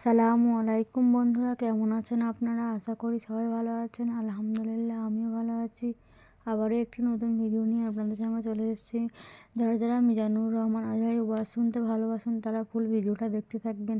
আসসালামু আলাইকুম বন্ধুরা, কেমন আছেন আপনারা? আশা করি সবাই ভালো আছেন। আলহামদুলিল্লাহ, আমিও ভালো আছি। আবারও একটি নতুন ভিডিও নিয়ে আপনাদের সামনে চলে এসেছি। যারা যারা মিজানুর রহমান আজহারীর ওয়াজ শুনতে ভালোবাসেন তারা ফুল ভিডিওটা দেখতে থাকবেন।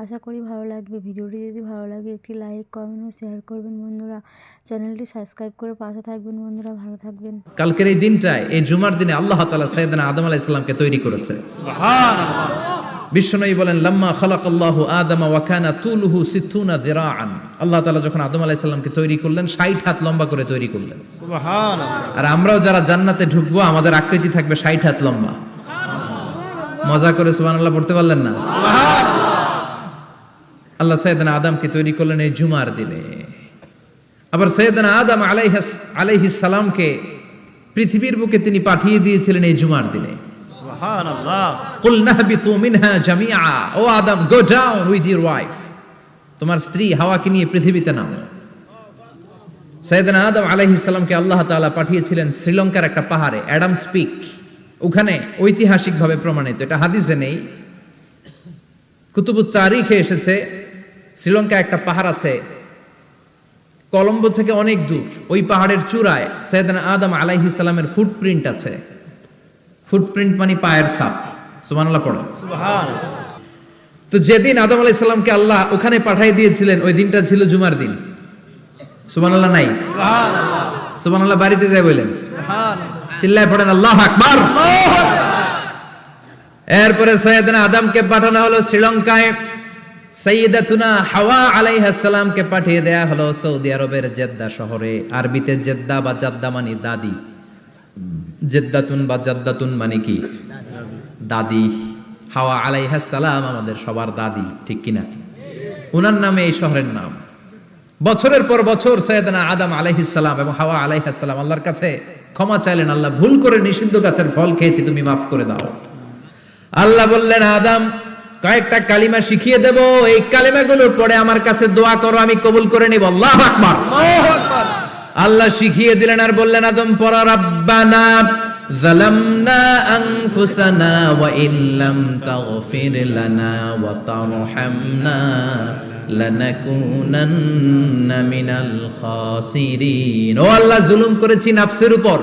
আশা করি ভালো লাগবে। ভিডিওটি যদি ভালো লাগে একটি লাইক, কমেন্ট ও শেয়ার করবেন বন্ধুরা। চ্যানেলটি সাবস্ক্রাইব করে পাশে থাকবেন বন্ধুরা। ভালো থাকবেন। কালকের এই দিনটায়, এই জুমার দিনে আল্লাহ তাআলা সাইয়েদনা আদম আলাইহিস সালামকে তৈরি করেছে। সুবহানাল্লাহ। বিশ্বনবী বলেন, লাম্মা খালাকাল্লাহু আদামা ওয়া কানা তুলুহু 60 যিরাআন। আল্লাহ তাআলা যখন আদম আলাইহিস সালামকে তৈরি করলেন 60 হাত লম্বা করে তৈরি করলেন। সুবহানাল্লাহ। আর আমরাও যারা জান্নাতে ঢুকবো আমাদের আকৃতি থাকবে 60 হাত লম্বা। মজা করে সুবহানাল্লাহ পড়তে পারলেন না? সুবহানাল্লাহ। আল্লাহ সাইয়েদনা আদমকে তৈরি করলেন এই জুমার দিনে। আবার সাইয়েদনা আদম আলাইহিস সালামকে পৃথিবীর বুকে তিনি পাঠিয়ে দিয়েছিলেন এই জুমার দিনে। সুবহানাল্লাহ। কুল নাহবিতু মিনহা জামিআ, O Adam, go down with your wife, তোমার স্ত্রী হাওয়াকে নিয়ে পৃথিবীতে নামো। সাইয়েদনা আদম আলাইহিস সালামকে আল্লাহ তাআলা পাঠিয়েছিলেন শ্রীলঙ্কার একটা পাহাড়ে, অ্যাডামস পিক। ওখানে ঐতিহাসিকভাবে প্রমাণিত, এটা হাদিসে নেই, কুতুবুত তারিখে এসেছে। শ্রীলঙ্কায় একটা পাহাড় আছে, কলম্বো থেকে অনেক দূর। ওই পাহাড়ের চূড়ায় সাইয়েদনা আদম আলাইহিস সালামের ফুটপ্রিন্ট আছে। ফুটপ্রিন্ট মানে পায়ের ছাপ। সুবহানাল্লাহ পড়ো। সুবহানাল্লাহ। তো যেদিন আদম আলাইহিস সালামকে আল্লাহ ওখানে পাঠিয়ে দিয়েছিলেন ওই দিনটা ছিল জুমার দিন। সুবহানাল্লাহ নাই? সুবহানাল্লাহ। সুবহানাল্লাহ বাড়িতে যায় বলেন। সুবহানাল্লাহ। চিল্লায় পড়েন আল্লাহু আকবার। আল্লাহু আকবার। এরপরে সাইয়েদনা আদমকে পাঠানো হলো শ্রীলঙ্কায়। সাইয়্যিদাতুনা হাওয়া আলাইহিস সালামকে পাঠিয়ে দেয়া হলো সৌদি আরবের জেদ্দা শহরে। আরবিতে জেদ্দা বা জাদ্দা মানে দাদি। জেদ্দাতুন বা জাদ্দাতুন মানে কি? দাদি। হাওয়া আলাইহিস সালাম আমাদের সবার দাদি, ঠিক কিনা? ওনার নামে এই শহরের নাম। বছরের পর বছর সাইয়েদনা আদম আলাইহিস সালাম এবং হাওয়া আলাইহিস সালাম আল্লাহর কাছে ক্ষমা চাইলেন, আল্লাহ ভুল করে নিষিদ্ধ গাছের ফল খেয়েছি, তুমি মাফ করে দাও। আল্লাহ বললেন, আদম, কয়েকটা কালিমা শিখিয়ে দেব, এই কালিমাগুলো পড়ে আমার কাছে দোয়া করো, আমি কবুল করে নিব। আল্লাহু আকবার। আল্লাহু আকবার। আল্লাহ শিখিয়ে দিলেন আর বললেন, আদম পড়ো, রাব্বানা যালামনা আনফুসানা ওয়া ইল্লাম তাগফির লানা ওয়া তারহামনা লানাকুনান্না মিনাল খাসিরিন। ও আল্লাহ, জুলুম করেছি নাফসের উপর,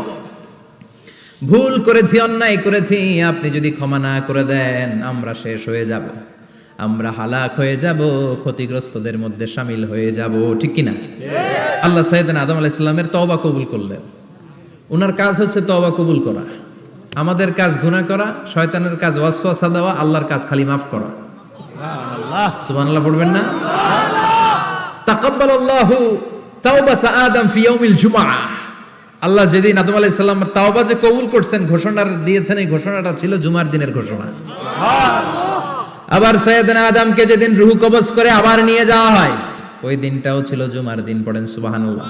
ভুল করেছি, অন্যায় করেছি, আপনি যদি ক্ষমা না করে দেন আমরা শেষ হয়ে যাব, আমরা হালাক হয়ে যাব, ক্ষতিগ্রস্তদের মধ্যে শামিল হয়ে যাব, ঠিক কিনা? আল্লাহ সাইয়েদনা আদম আলাইহিস সালামের তওবা কবুল করলেন। ওনার কাজ হচ্ছে তওবা কবুল করা। আমাদের কাজ গুনাহ করা, শয়তানের কাজ ওয়াসওয়াসা দেওয়া, আল্লাহর কাজ খালি মাফ করা। সুবহানাল্লাহ। সুবহানাল্লাহ পড়বেন না? তাকাব্বালাল্লাহু তাওবাতা আদম ফি ইয়াউমিল জুমআহ। আল্লাহ যেদিন আদম আলাইহিস সালামের তাওবা যে কবুল করছেন, ঘোষণা দিয়েছেন, এই ঘোষণাটা ছিল জুমার দিনের ঘোষণা। আবার সাইয়েদনা আদমকে যেদিন রূহ কবজ করে আবার নিয়ে যাওয়া হয়, ওই দিনটাও ছিল জুমার দিন। পড়েন সুবহানাল্লাহ।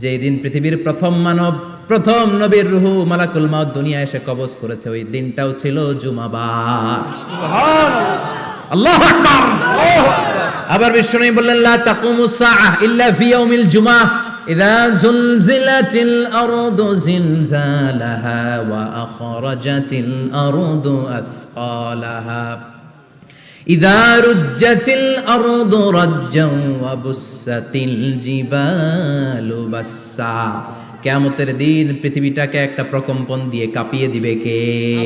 যেই দিন পৃথিবীর প্রথম মানব, প্রথম নবীর রূহ মালাকুল মাউত দুনিয়ায় এসে কবজ করেছে, ওই দিনটাও ছিল জুমাবার। সুবহানাল্লাহ। আল্লাহু আকবার। আল্লাহু আকবার। আবার বিশ্বনবী বললেন, লা তাকুমুস সাআহ ইল্লা ফি ইয়াউমিল জুমআহ ইযা যুলজিলাতিল আরদু জিলজালাহা ওয়া আখরাজাতিল আরদু আসকালাহা ইযা রুজ্জাতিল আরদু রাজ্জান ওয়া বুসাতিল জিবালু বাসসা। কিয়ামতের দিন পৃথিবীটাকে একটা প্রকম্পন দিয়ে কাঁপিয়ে দিবে কে?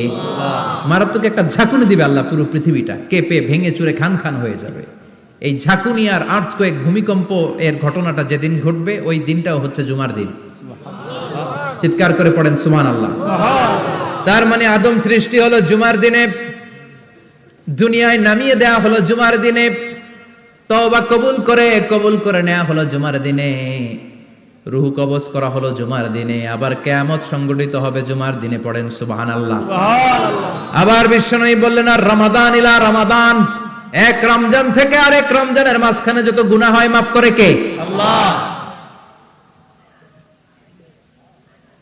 আল্লাহ। মারাত্মক একটা ঝাঁকুনি দিবে আল্লাহ, পুরো পৃথিবীটা কেঁপে ভেঙে চুরে খান খান হয়ে যাবে। এই ঝাঁকুনি আর আর্থকোয়েক, ভূমিকম্প এর ঘটনাটা যেদিন ঘটবে ওই দিনটাও হচ্ছে জুমার দিন। চিৎকার করে পড়েন সুবহানাল্লাহ। তার মানে আদম সৃষ্টি হলো জুমার দিনে, দুনিয়ায় নামিয়ে দেয়া হলো জুমার দিনে, তওবা কবুল করে নেওয়া হলো জুমার দিনে, রূহ কবজ করা হলো জুমার দিনে, আবার কিয়ামত সংগঠিত হবে জুমার দিনে। পড়েন সুবহানাল্লাহ। আবার বিশ্বনবী বললেন, আর রমাদান ইলা রমাদান, এক রমজান থেকে আরেক রমজানের মাঝখানে যত গুনাহ হয় মাফ করে কে? আল্লাহ।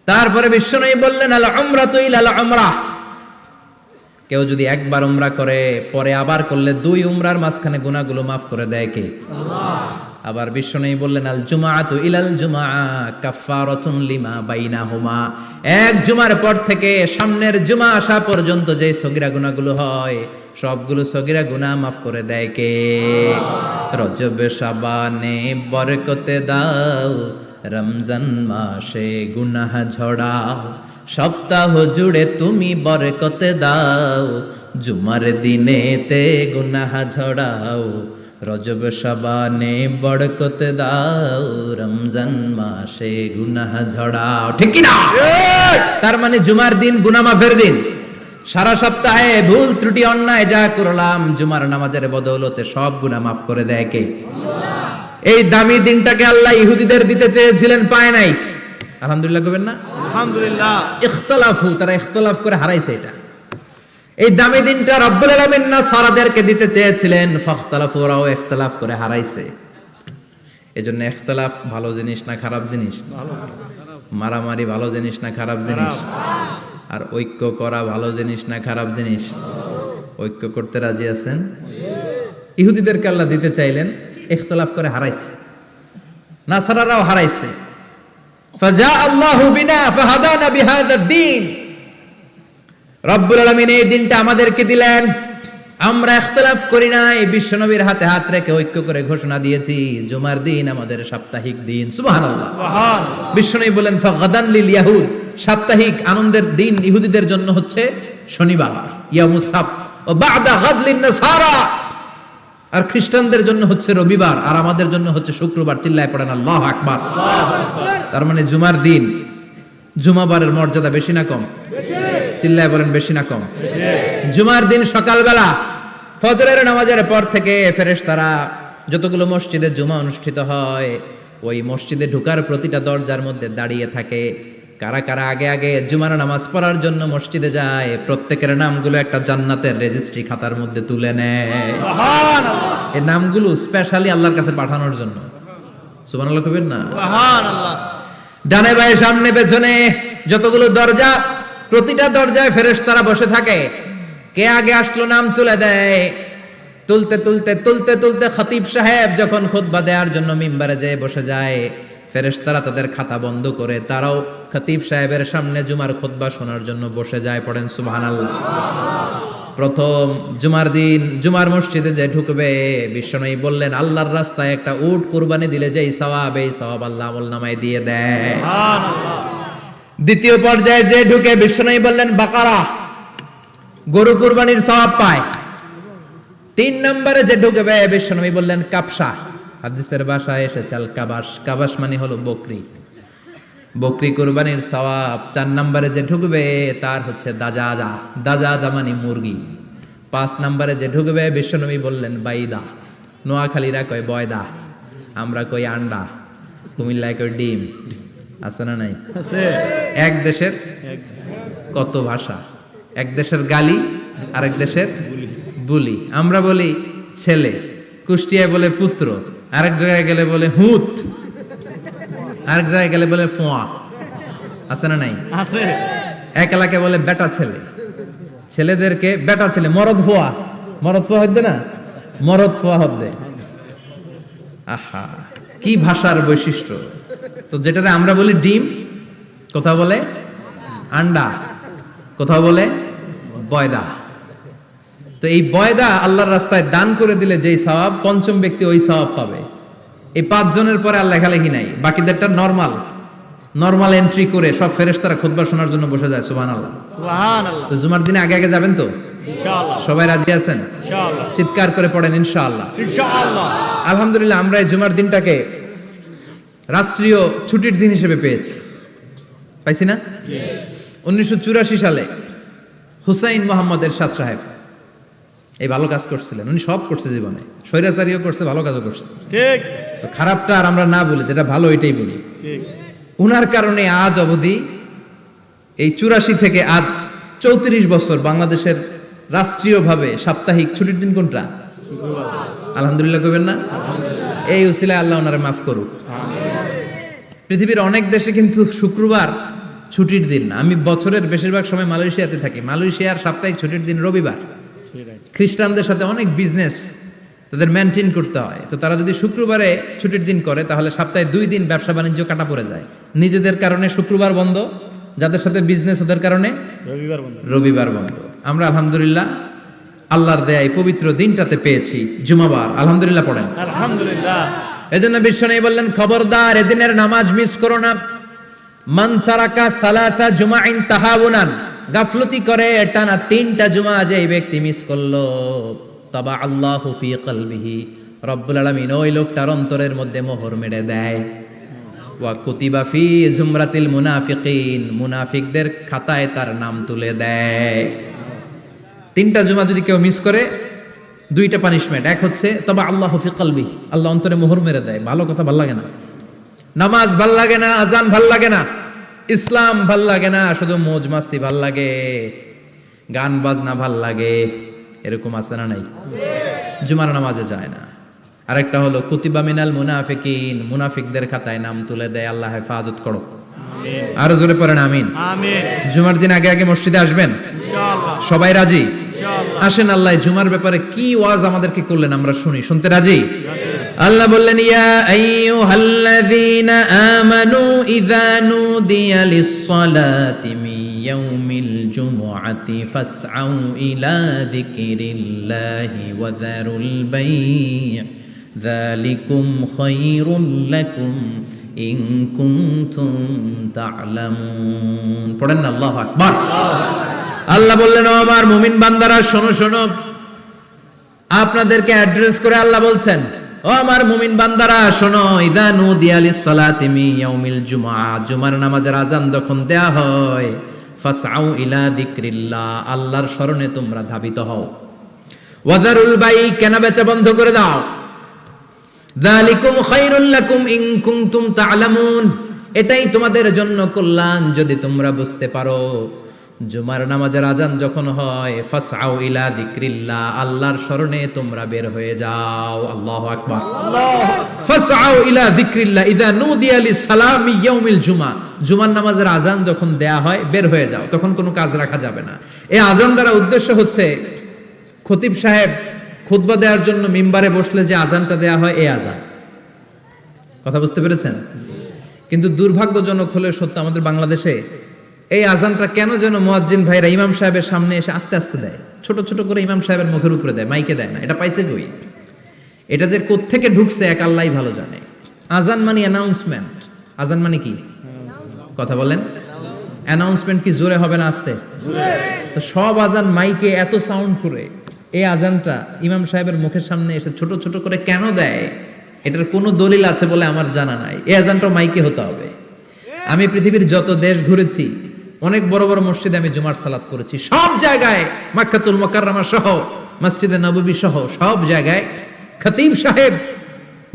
তারপরে বিশ্বনবী বললেন, আল উমরাতু ইলাল উমরাহ, কেউ যদি একবার উমরা করে পরে আবার করলে দুই উমরার মাঝখানে গুনাহগুলো মাফ করে দেয় কে? আল্লাহ। আবার বিশ্বনবী বললেন, আল জুমআতু ইলাল জুমআ কাফফারাতুন লিমা বাইনাহুমা, এক জুমার পর থেকে সামনের জুমা আসা পর্যন্ত যে সগীরা গুনাহগুলো হয় সবগুলো সগীরা গুনাহ মাফ করে দেয় কে? রজব শাবানে বরকতে দাও, রমজান মাসে গুনাহ ঝড়াও, সপ্তাহ জুড়ে তুমি বরকতে দাও, জুমার দিনেতে গুনাহ ঝড়াও, রজব শাবানে বরকতে দাও, রমজান মাসে গুনাহ ঝড়াও। ঠিক কি না? তার মানে জুমার দিন গুনাহ মাফের দিন। সারা সপ্তাহে ভুল ত্রুটি অন্যায় যা করলাম, জুমার নামাজের বদৌলতে সব গুনাহ মাফ করে দেয় কে? এই দামি দিনটাকে আল্লাহ ইহুদিদের দিতে চেয়েছিলেন, পায় নাই। আলহামদুলিল্লাহ কইবেন না? আলহামদুলিল্লাহ। ইখতিলাফু, তারা ইখতিলাফ করে হারাইছে এটা। এই দামি দিনটা রব্বুল আলামিন নাসারাদেরকে দিতে চেয়েছিলেন, ফাখতালাফু, ওরাও ইখতিলাফ করে হারাইছে। এজন্য ইখতিলাফ ভালো জিনিস না খারাপ জিনিস? মারামারি ভালো জিনিস না খারাপ জিনিস? আর ঐক্য করা ভালো জিনিস না খারাপ জিনিস? ঐক্য করতে রাজি আছেন? ইহুদিদেরকে আল্লাহ দিতে চাইলেন, ইখতিলাফ করে হারাইছে। নাসারারাও হারাইছে। ফাজা আল্লাহু বিনা ফাহাদানা বিহাদা দ্বীন। রব্বুল আলামিন এই দিনটা আমাদেরকে দিলেন, আমরা ইখতিলাফ করি নাই, বিশ্বনবীর হাতে হাত রেখে ঐক্য করে ঘোষণা দিয়েছি জুমার দিন আমাদের সাপ্তাহিক দিন। সুবহানাল্লাহ। বিশ্বনবী বলেন ফাগাদান লিল ইয়াহুদ, সাপ্তাহিক আনন্দের দিন ইহুদিদের জন্য হচ্ছে শনিবার, ইয়ামুস সাবত, ও বা'দা গাদ লিন নাসারা, আর খ্রিস্টানদের জন্য হচ্ছে রবিবার, আর আমাদের জন্য হচ্ছে শুক্রবার। চিল্লায় পড়েন আল্লাহু আকবার। তার মানে জুমার দিন, জুমাবারের মর্যাদা বেশি না কম? চিল্লায় বলেন বেশি না কম? জুমার দিন সকালবেলা ফজরের নামাজের পর থেকে ফেরেশতারা যতগুলো মসজিদে জুমা অনুষ্ঠিত হয়, ওই মসজিদে ঢোকার প্রতিটা দরজার মধ্যে দাঁড়িয়ে থাকে। কারা কারা আগে আগে জুমার নামাজ পড়ার জন্য মসজিদে যায়, প্রত্যেকের নামগুলো একটা জান্নাতের রেজিস্ট্রি খাতার মধ্যে তুলে নেয়। এই নামগুলো স্পেশালি আল্লাহর কাছে পাঠানোর জন্য। সুবহানাল্লাহ কইবেন না? সুবহানাল্লাহ। ডানে বায়ে সামনে পেছনে যতগুলো দরজা, প্রতিটা দরজায় ফেরেশতারা বসে থাকে। কে আগে আসলো নাম তুলে দেয়। তুলতে তুলতে তুলতে তুলতে খতিব সাহেব যখন খুতবা দেওয়ার জন্য মিম্বারে যেয়ে বসে যায়, ফেরেশতারা তাদের খাতা বন্ধ করে তারাও খতিব সাহেবের সামনে জুমার খুতবা শোনার জন্য বসে যায়। পড়েন সুবহানাল্লাহ। প্রথম জুমার দিন জুমার মসজিদে যে ঢুকবে, বিশ্বনবী বললেন আল্লাহর রাস্তায় একটা উট কুরবানি দিলে যেই সওয়াব, এই সওয়াব আল্লাহ আমলনামায় দিয়ে দেয়। দ্বিতীয় পর্যায়ে যে ঢুকে, বিশ্বনবী বললেন বাকারা, গরু কুরবানির সওয়াব পায়। 3 নম্বরে যে ঢুকবে, বিশ্বনবী বললেন কাবসা, হাদিসের ভাষায় এসেছে আল কাবাস, কাবাস মানে হলো বকরি, বকরি কুরবানির সওয়াব। 4 নম্বরে যে ঢুকবে তার হচ্ছে দাজাজা, দাজাজা মানে মুরগি। 5 নম্বরে যে ঢুকবে, বিশ্বনবী বললেন বাইদা, নোয়াখালীরা কয় বয়দা, আমরা কই আন্ডা, কুমিল্লায় কই ডিম। আছে না নাই? এক দেশের কত ভাষা, এক দেশের গালি আরেক দেশের বুলি। আমরা বলি ছেলে, কুষ্টিয়ায় বলে পুত্র, আরেক জায়গায় গেলে বলে হুত, আরেক জায়গায় গেলে বলে ফোয়া। আছে না নাই? আছে। এক এলাকায় বলে বেটা ছেলে, ছেলেদেরকে বেটা ছেলে। মরদ ফোয়া, মরদ ফোয়া হদ্দে না, মরদ ফোয়া হদ্দে। আহা, কি ভাষার বৈশিষ্ট্য। তো যেটারে আমরা বলি ডিম, কোথাও বলে আন্ডা, কোথাও বলে বয়দা। তো এই বয়দা আল্লাহর রাস্তায় দান করে দিলে যেই সওয়াব, পঞ্চম ব্যক্তি ওই সওয়াব পাবে। এই 5 জনের পরে আর লেখালেখি নাই, বাকিদেরটা নরমাল এন্ট্রি করে সব ফেরেশতারা খুতবা শোনার জন্য বসে যায়। সুবহানাল্লাহ। সুবহানাল্লাহ। তো জুমার দিনে আগে আগে যাবেন তো? ইনশাআল্লাহ। সবাই রাজি আছেন? ইনশাআল্লাহ। চিৎকার করে পড়েন ইনশাআল্লাহ। ইনশাআল্লাহ। আলহামদুলিল্লাহ, আমরা এই জুমার দিনটাকে রাষ্ট্রীয় ছুটির দিন হিসেবে পেয়েছি, পাইছি না? 1984 সালে হুসাইন মোহাম্মদ এরশাদ সাহেব এই ভালো কাজ করছিলেন। উনি সব করছে জীবনে, স্বৈরাচারীও করছে, ভালো কাজও করছে। ঠিক। তো খারাপটা আর আমরা না বলি, যেটা ভালো এটাই বলি। ঠিক। উনার কারণে আজ অবধি, এই 84 থেকে আজ 34 বছর বাংলাদেশের রাষ্ট্রীয়ভাবে সাপ্তাহিক ছুটির দিন কোনটা? আলহামদুলিল্লাহ কইবেন না? এই উসিলায় আল্লাহ ওনারে মাফ করুক। পৃথিবীর অনেক দেশে কিন্তু শুক্রবার ছুটির দিন না। আমি বছরের বেশিরভাগ সময় মালয়েশিয়াতে থাকি। মালয়েশিয়ার সাপ্তাহিক ছুটির দিন রবিবার। খ্রিস্টানদের সাথে অনেক বিজনেস তাদের মেনটেন করতে হয়। তো তারা যদি শুক্রবারে ছুটির দিন করে, তাহলে সপ্তাহে 2 দিন ব্যবসা বাণিজ্য কাটা পড়ে যায়। নিজেদের কারণে শুক্রবার বন্ধ, যাদের সাথে বিজনেস ওদের কারণে রবিবার বন্ধ। রবিবার বন্ধ। আমরা আলহামদুলিল্লাহ আল্লাহর দেয়া এই পবিত্র দিনটাতে পেয়েছি, জুমাবার, আলহামদুলিল্লাহ পড়েন। আলহামদুলিল্লাহ। এজন্য বিশ্বনবী বললেন, খবরদার এদিনের নামাজ মিস করো না। মান তারাকা সালাসা জুমাইন তাহাউনান, গাফলতি করে টানা 3টা জুমা যে ব্যক্তি মিস করলো, তাবা আল্লাহু ফি কলবিহি, রব্বুল আলামিন ওই লোকটার অন্তরের মধ্যে মোহর মেরে দেয়। ওয়া কুতিবা ফি জুমরাতিল মুনাফিকিন, মুনাফিকদের খাতায় তার নাম তুলে দেয়। 3টা জুমা যদি কেউ মিস করে, 2টা পানিশমেন্ট। এক হচ্ছে তবে আল্লাহ ফি কলবি, আল্লাহ অন্তরে মোহর মেরে দেয়। ভালো কথা ভাল লাগে না, নামাজ ভাল লাগে না, আজান ভাল লাগে না, ইসলাম ভাল লাগে না, শুধু মৌজ মাস্তি ভাল লাগে, গান বাজনা ভাল লাগে, এরকম আছে না নাই? জুমার নামাজে যায় না। আরেকটা হলো কুতিবা মিনাল মুনাফিকিন, মুনাফিকদের খাতায় নাম তুলে দেয়। আল্লাহ হেফাজত করো। আরো জোরে পড়েন আমিন। আমিন। জুমার দিন আগে আগে মসজিদে আসবেন ইনশাআল্লাহ। সবাই রাজি? ইনশাআল্লাহ। আসেন, আল্লাহ জুমার ব্যাপারে কি ওয়াজ আমাদেরকে করলেন আমরা শুনি। শুনতে রাজি? আল্লাহ বললেন, ইয়া আইয়ুহাল্লাযীনা আমানু ইযা নুদিয়া লিস-সালাতি মিন ইয়াউমিল জুমআতি ফাসআউ ইলা যিকরিল্লাহি ওয়া যারুল বাই', যালিকুম খায়রুল লাকুম ইন কুনতুম তা'লামুন। পড়েন না আল্লাহু আকবার। আল্লাহ বললেন, ও আমার মুমিন বান্দারা শোনো শোনো। আপনাদেরকে অ্যাড্রেস করে আল্লাহ বলছেন, ও আমার মুমিন বান্দারা শোনো, ইযা নুদিয়া লিস-সালাতি মিন ইয়াউমিল জুমআ, জুমার নামাজের আযান যখন দেয়া হয়, ফাসআউ ইলা যিকরিল্লাহ, আল্লাহর স্মরণে তোমরা ধাবিত হও। ওয়া যারুল বাই', কেনা বেচা বন্ধ করে দাও। যালিকুম খায়রুল লাকুম ইন কুনতুম তা'লামুন, এটাই তোমাদের জন্য কল্যাণ যদি তোমরা বুঝতে পারো। জুমার নামাজের আজান যখন হয়, ফাসআউ ইলা যিকরিল্লাহ, আল্লাহর স্মরণে তোমরা বের হয়ে যাও। আল্লাহু আকবার। ফাসআউ ইলা যিকরিল্লাহ ইযা নুদিয়া লিস-সালামি ইয়াউমিল জুমআ, জুমার নামাজের আজান যখন দেয়া হয় বের হয়ে যাও, তখন কোনো কাজ রাখা যাবে না। এই আজান দ্বারা উদ্দেশ্য হচ্ছে খতিব সাহেব খুতবা দেওয়ার জন্য মিম্বারে বসলে যে আজানটা দেয়া হয়, এই আজান। কথা বুঝতে পেরেছেন? কিন্তু দুর্ভাগ্যজনক হলে সত্য, আমাদের বাংলাদেশে এই আজানটা কেন যেন মুয়াজ্জিন ভাইরা ইমাম সাহেবের সামনে এসে আস্তে আস্তে দেয়, ছোট ছোট করে ইমাম সাহেবের মুখের উপরে দেয়, মাইকে দেয় না। এটা পাইছে কই? এটা যে কোত্থেকে ঢুকছে এক আল্লাহই ভালো জানে। আজান মানে অ্যানাউন্সমেন্ট। আজান মানে কি? কথা বলেন। অ্যানাউন্সমেন্ট কি জোরে হবে না আস্তে? তো সব আজান মাইকে এত সাউন্ড করে, এই আজানটা ইমাম সাহেবের মুখের সামনে এসে ছোট ছোট করে কেন দেয়? এটার কোনো দলিল আছে বলে আমার জানা নাই। এই আজানটা মাইকে হতে হবে। আমি পৃথিবীর যত দেশ ঘুরেছি, অনেক বড় বড় মসজিদে আমি জুমার সালাত করেছি, সব জায়গায় মক্কাতুল মুকাররমা সহ মসজিদে নববী সহ সব জায়গায় খতিব সাহেব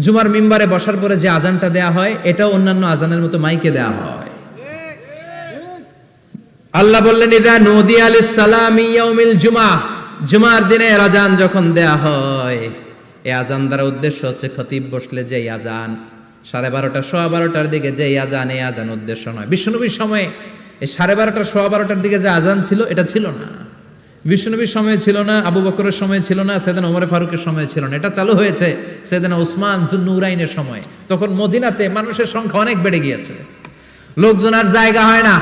জুমার মিম্বারে বসার পরে যে আজানটা দেয়া হয়, এটাও অন্যান্য আজানের মতো মাইকে দেয়া হয়। আল্লাহ বললেন, ইযা নুদিয়া লিস-সালামি ইয়াউমিল জুমআ, জুমার দিনে আজান যখন দেয়া হয়, এই আজান দ্বারা উদ্দেশ্য হচ্ছে খতিব বসলে যে আজান 12:30 12:15 দিকে যে আজান, এই আজান উদ্দেশ্য নয়। বিশ্বনবীর সময়ে এই 12:30 12:15 দিকে যে আজান ছিল, এটা ছিল না। বিশ্বনবীর সময়ে ছিল না, আবু বকরের সময়ে ছিল না, সাইয়েদনা ওমর ফারুকের সময়ে ছিল না। এটা চালু হয়েছে সাইয়েদনা উসমান যুন্নুরাইনের সময়। তখন মদিনাতে মানুষের সংখ্যা অনেক বেড়ে গিয়েছে, লোকজন আর জায়গা হয় না,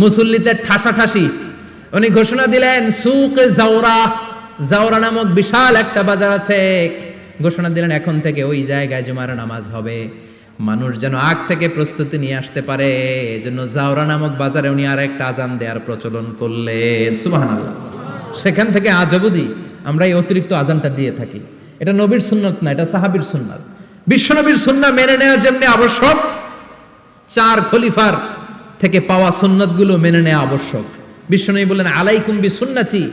মুসল্লিতে ঠাসাঠাসি। উনি ঘোষণা দিলেন, সুকে জাওরা, জাওরা নামক বিশাল একটা বাজার আছে, ঘোষণা দিলেন এখন থেকে ওই জায়গায় জুমার নামাজ হবে। মানুষ যেন আগ থেকে প্রস্তুতি নিয়ে আসতে পারে, এজন্য জাওরা নামক বাজারে উনি আর একটা আজান দেওয়ার প্রচলন করলেন। সুবহানাল্লাহ। সেখান থেকে আজ অবধি আমরা এই অতিরিক্ত আজানটা দিয়ে থাকি। এটা নবীর সুন্নাত না, এটা সাহাবীর সুন্নাত। বিশ্বনবীর সুন্নাহ মেনে নেওয়া যেমনি আবশ্যক, 4 খলিফার থেকে পাওয়া সুন্নাতগুলো মেনে নেওয়া আবশ্যক। বিশ্বনবী বললেন, আলাইকুম বিসুন্নতি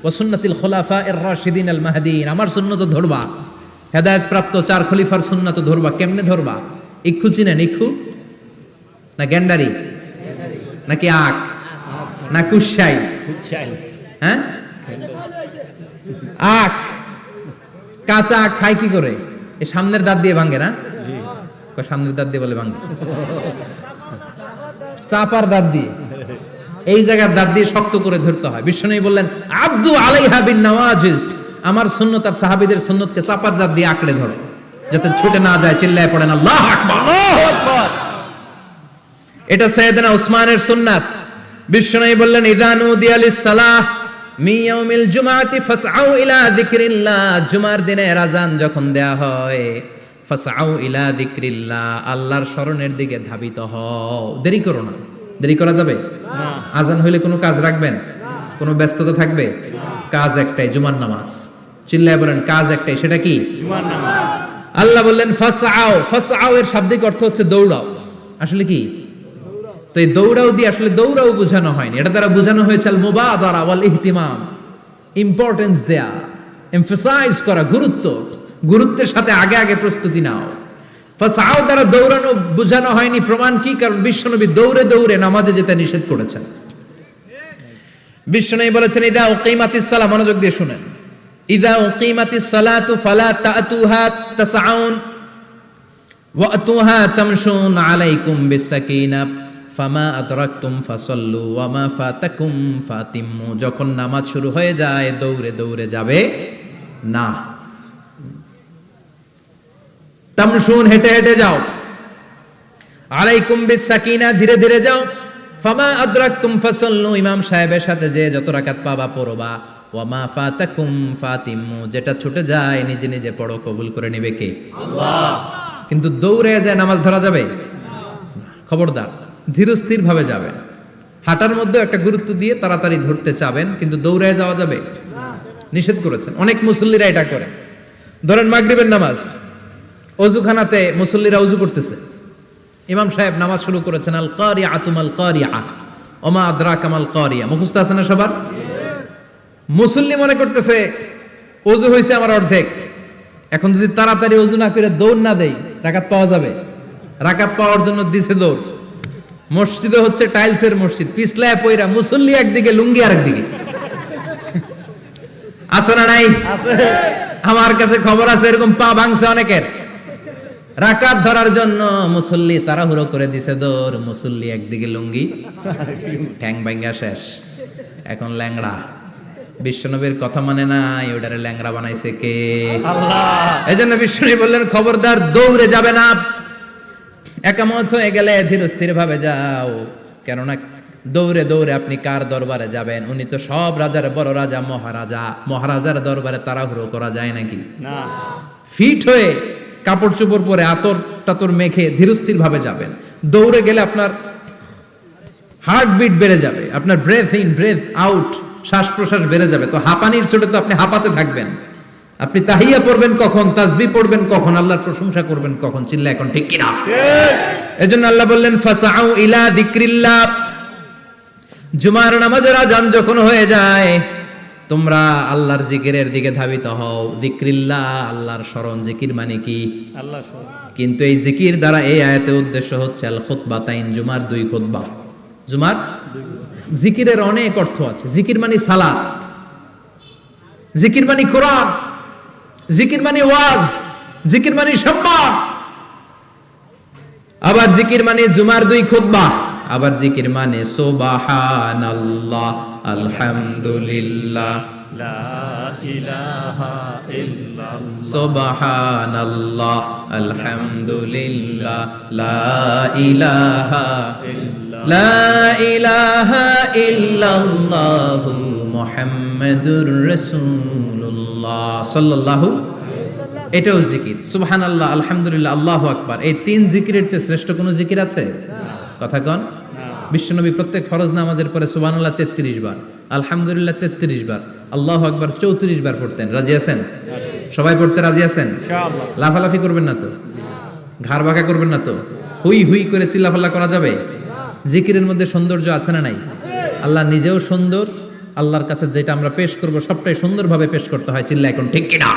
ওয়া সুন্নাতিল খুলাফায়ে রাশিদিন আল মাহদিন, আমার সুন্নাত ধরবা, হেদায়েত প্রাপ্ত 4 খলিফার সুন্নাত ধরবা। কেমনে ধরবা? ইক্ষু চিনেন? ইক্ষু না গ্যান্ডারি নাকি আখ না কুশাই? হ্যাঁ, আখ। কাঁচা আখ খায় কি করে? এই সামনের দাঁত দিয়ে ভাঙে না? সামনের দাঁত দিয়ে বলে ভাঙে, চাপার দাঁত দিয়ে, এই জায়গার দাঁত দিয়ে শক্ত করে ধরতে হয়। বিশ্বনবী বললেন, আব্দু আলাইহা বিন নওয়াজিজ, আমার সুন্নাত আর সাহাবীদের সুন্নাতকে চাপার দাঁত দিয়ে আঁকড়ে ধরো, যাতে ছুটে না যায়। চিল্লায় পড়েন আল্লাহু আকবার। এটা সাইয়েদনা উসমানের সুন্নাত। বিশ্বনবী বললেন, ইযা নুদিয়া লিস-সালাহ মিয়াউমিল জুমাতি ফাসআউ ইলা যিকরিল্লাহ, জুমার দিনে আযান যখন দেয়া হয়, ফাসআউ ইলা যিকরিল্লাহ, আল্লাহর স্মরণের দিকে ধাবিত হও। দেরি করো না। দেরি করা যাবে? আযান হইলে কোনো কাজ রাখবেন? কোনো ব্যস্ততা থাকবে? কাজ একটাই, জুমার নামাজ। চিল্লায় বলেন কাজ একটাই, সেটা কি? জুমার নামাজ। আল্লাহ বললেন ফাসআউ, ফাসআউ এর শাব্দিক অর্থ হচ্ছে দৌড়াও। আসলে কি? তো এই দৌড়াও দিয়ে আসলে দৌড়াও বোঝানো হয়নি, এটা দ্বারা বোঝানো হয়েছে আল মুবাদারা ওয়াল ইহতিমাম, ইম্পর্টেন্স দেয়া, এমফাসাইজ করা, গুরুত্বের সাথে আগে আগে প্রস্তুতি নাও। ফাসআউ দ্বারা দৌড়ানো বোঝানো হয়নি, প্রমাণ কি? কারণ বিশ্বনবী দৌড়ে দৌড়ে নামাজে যেতে নিষেধ করেছেন। বিশ্বনবী বলেছেন ইদা উকিমাতিস সালাহ, মনোযোগ দিয়ে শুনেন, ইদা উকিমাতিস সালাতু ফালা তাতুহা তাসআউন ওয়া আতুহা তামশুন আলাইকুম বিসাকিনা ফামা আদরাকতুম ফাসাল্লু ওয়া মা ফাতাকুম ফাতিম্মু। যখন নামাজ শুরু হয়ে যায় দৌড়ে দৌড়ে যাবে না, তামশুন হেঁটে হেঁটে যাও, আলাইকুম বিসাকিনা ধীরে ধীরে যাও, ফামা আদরাকতুম ফাসাল্লু ইমাম সাহেবের সাথে যে যত রাকাত পাবা পড়বা, ওয়া মা ফাতাকুম ফাতিম্মু যেটা ছুটে যায় নিজে নিজে পড়ো, কবুল করে নেবে কে? আল্লাহ। কিন্তু দৌড়ে যায় নামাজ ধরা যাবে? খবরদার, ধীরস্থির ভাবে যাবেন। হাঁটার মধ্যে একটা গুরুত্ব দিয়ে তাড়াতাড়ি ধরতে চাবেন, কিন্তু দৌড়ে যাওয়া যাবে? নিষেধ করেছেন। অনেক মুসল্লিরা এটা করে। ধরেন মাগরিবের নামাজ, অজুখানাতে মুসল্লিরা অজু করতেছে, ইমাম সাহেব নামাজ শুরু করেছেন, আল কারিআতু মাল কারিআ ওমা আদরাকা মাল কারিআ, মুখস্থ আছে না সবার? মুসল্লি মনে করতেছে অজু হয়েছে আমার অর্ধেক, এখন যদি তাড়াতাড়ি অজু না করে দৌড় না দেই রাকাত পাওয়া যাবে? রাকাত পাওয়ার জন্য দিছে দৌড়। মসজিদে হচ্ছে টাইলসের মসজিদ, পিছলায় পয়রা মুসল্লি একদিকে, লুঙ্গি আরেকদিকে। আছে না নাই? আমার কাছে খবর আছে এরকম পা ভাঙছে অনেকের। রাকাত ধরার জন্য মুসল্লি তাড়াহুড়ো করে দিছে দৌড়, মুসল্লি একদিকে লুঙ্গি, ঠ্যাং ভাঙ্গা শেষ, এখন ল্যাংড়া। বিশ্বনবীর কথা মানে নাই, ওটারে ল্যাংড়া বানাইছে কে? আল্লাহ। এজন্য বিশ্বনবী বললেন খবরদার দৌড়ে যাবে না, একামত হয়ে গেলে ধীর স্থির ভাবে যাও। কেননা দৌড়ে দৌড়ে আপনি কার দরবারে যাবেন? উনি তো সব রাজার বড় রাজা, মহারাজা। মহারাজার দরবারে তাড়াহুড়ো করা যায় নাকি? না। ফিট হয়ে কাপড় চোপড় পরে আতর টাতর মেখে ধীরস্থির ভাবে যাবেন। দৌড়ে গেলে আপনার হার্টবিট বেড়ে যাবে, আপনার ব্রেথ ইন ব্রেথ আউট, শ্বাস প্রশ্বাস বেড়ে যাবে। তো হাঁপানির চোটে তো আপনি হাঁপাতে থাকবেন। আপনি তাহিয়া পড়বেন কখন, তাসবিহ পড়বেন কখন, আল্লাহর প্রশংসা করবেন কখন? চিল্লা এখন ঠিক কিনা? এজন্য আল্লাহ বললেন ফাসআউ ইলা যিকরিল্লাহ, জুমার নামাজের আযান যখন হয়ে যায় তোমরা আল্লাহর জিকিরের দিকে ধাবিত হও। যিকরিল্লাহ, আল্লাহর স্মরণ। জিকির মানে কি? আল্লাহর স্মরণ। কিন্তু এই জিকির দ্বারা এই আয়াতের উদ্দেশ্য হচ্ছে আল খুতবাতাইন, জুমার দুই খুতবা। জুমার জিকিরের অনেক অর্থ আছে। জিকির মানে সালাত, জিকির মানে কোরআন, জিকির মানে ওয়াজ, জিকির মানে সম্মান। আবার জিকির মানে জুমার দুই খুতবা। আবার জিকির মানে সুবহানাল্লাহ, আলহামদুলিল্লাহ, লা ইলাহা ইল্লাল্লাহ, সুবহানাল্লাহ, আলহামদুলিল্লাহ, লা ইলাহা ইল্লাল্লাহ, লা ইলাহা ইল্লাল্লাহ, মুহাম্মাদুর রাসূলুল্লাহ সাল্লাল্লাহু। এটাও জিকির। সুবহানাল্লাহ, আলহামদুলিল্লাহ, আল্লাহু আকবার। এই তিন জিকিরের চেয়ে শ্রেষ্ঠ কোনো জিকির আছে? কথা কন। বিশ্বনবী প্রত্যেক ফরজ নামাজের পরে সুবহানাল্লাহ 33 বার, আলহামদুলিল্লাহ 33 বার, আল্লাহু আকবার 34 বার পড়তেন। রাজি আছেন? সবাই পড়তে রাজি আছেন? ইনশাআল্লাহ। লাফালাফি করবেন না তো? ঘাড় বাঁকা করবেন না তো? হুই হুই করে চিল্লাফাল্লা করা যাবে? জিকিরের মধ্যে সৌন্দর্য আছে না নাই? আল্লাহ নিজেও সুন্দর, আল্লাহর কাছে যেটা আমরা পেশ করব সবটাই সুন্দরভাবে পেশ করতে হয়। চিল্লা এখন ঠিক কিনা?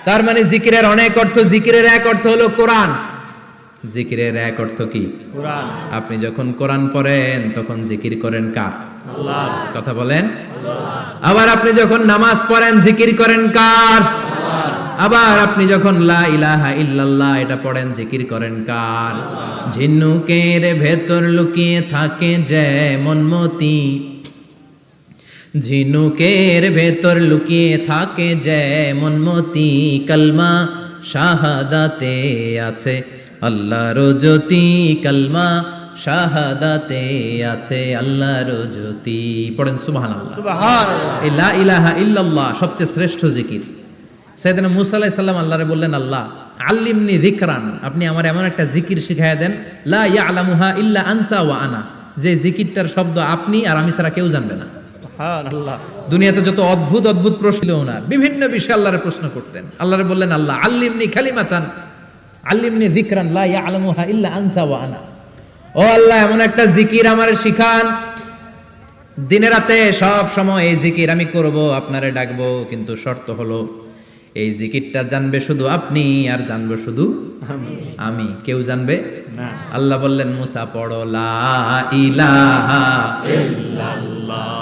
তার মানে জিকিরের অনেক অর্থ। জিকিরের এক অর্থ হলো কোরআন। জিকিরের এক অর্থ কি? কোরআন। আপনি যখন কোরআন পড়েন তখন জিকির করেন কার? আল্লাহ। কথা বলেন। আবার আপনি যখন নামাজ পড়েন জিকির করেন কার? আল্লাহ। আবার আপনি যখন লা ইলাহা ইল্লাল্লাহ এটা পড়েন জিকির করেন কার? ঝিনুকের ভেতর লুকিয়ে থাকে যেমন মতি, ঝিনুকের ভেতর লুকিয়ে থাকে যেমন মতি, কালমা শাহাদাতে আছে আল্লাহর জ্যোতি, কালমা শাহাদাতে আছে আল্লাহর জ্যোতি। পড়েন সুবহানাল্লাহ। সুবহানাল্লাহ। এই লা ইলাহা ইল্লাল্লাহ সবচেয়ে শ্রেষ্ঠ জিকির। সাইয়েদনা মুসা আলাইহিস সালাম আল্লাহরে বললেন, আল্লাহ আল্লিমনি যিকরান, আপনি আমার এমন একটা জিকির শিখাইয়া দেন, লা ইয়ালামুহা ইল্লা আনতা ওয়া আনা, যে জিকিরটার শব্দ আপনি আর আমি ছাড়া কেউ জানবে না। সুবহানাল্লাহ। দুনিয়াতে যত অদ্ভুত অদ্ভুত প্রশ্ন ছিল ওনার, বিভিন্ন বিষয়ে আল্লাহরে প্রশ্ন করতেন। আল্লাহরে বললেন, আল্লাহ আল্লিমনি কালিমাতান, আল্লিমনি যিকরান লা ইয়ালামুহা ইল্লা আনতা ওয়া আনা। ও আল্লাহ, এমন একটা জিকির আমারে শিখান, দিনে রাতে সব সময় এই জিকির আমি করব, আপনারে ডাকবো, কিন্তু শর্ত হলো এই জিকিরটা জানবে শুধু আপনি আর জানবো শুধু আমি, কেউ জানবে না। আল্লাহ বললেন, মুসা পড়ো লা ইলাহা ইল্লাল্লাহ,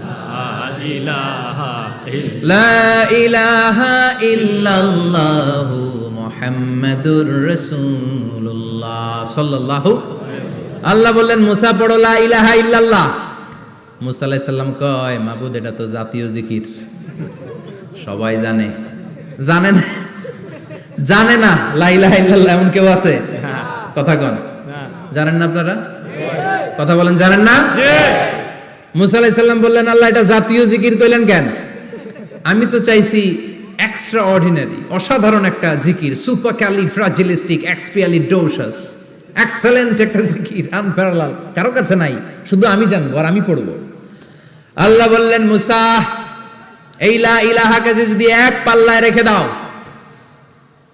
লা ইলাহা ইল্লাল্লাহ, লা ইলাহা ইল্লাল্লাহু মুহাম্মাদুর রাসূলুল্লাহ সাল্লাল্লাহু। আল্লাহ বললেন, মুসা পড়ো লা ইলাহা ইল্লাল্লাহ। মুসা আলাইহিস সালাম কয়, মাবুদ এটা তো জাতীয় জিকির, সবাই জানে। জানে না, জানে না লা ইলাহা ইল্লাল্লাহ এমন কেউ আছে? কথা কন, জানেন না আপনারা? কথা বলেন, জানেন না? মুসা আলাইহিস সালাম বললেন, আল্লাহ এটা জাতীয় জিকির কইলেন কেন? আমি তো চাইছি এক্সট্রা অর্ডিনারি, অসাধারণ একটা জিকির, সুপার ক্যালিফ্রাজিলিস্টিক এক্সপিয়ালিডোসাস, এক্সেলেন্ট একটা জিকির, আনপ্যারালাল, কারো কাছে নাই, শুধু আমি জানবো আর আমি পড়বো। আল্লাহ বললেন, মুসা এই লা ইলাহাকে যদি এক পাল্লায় রেখে দাও,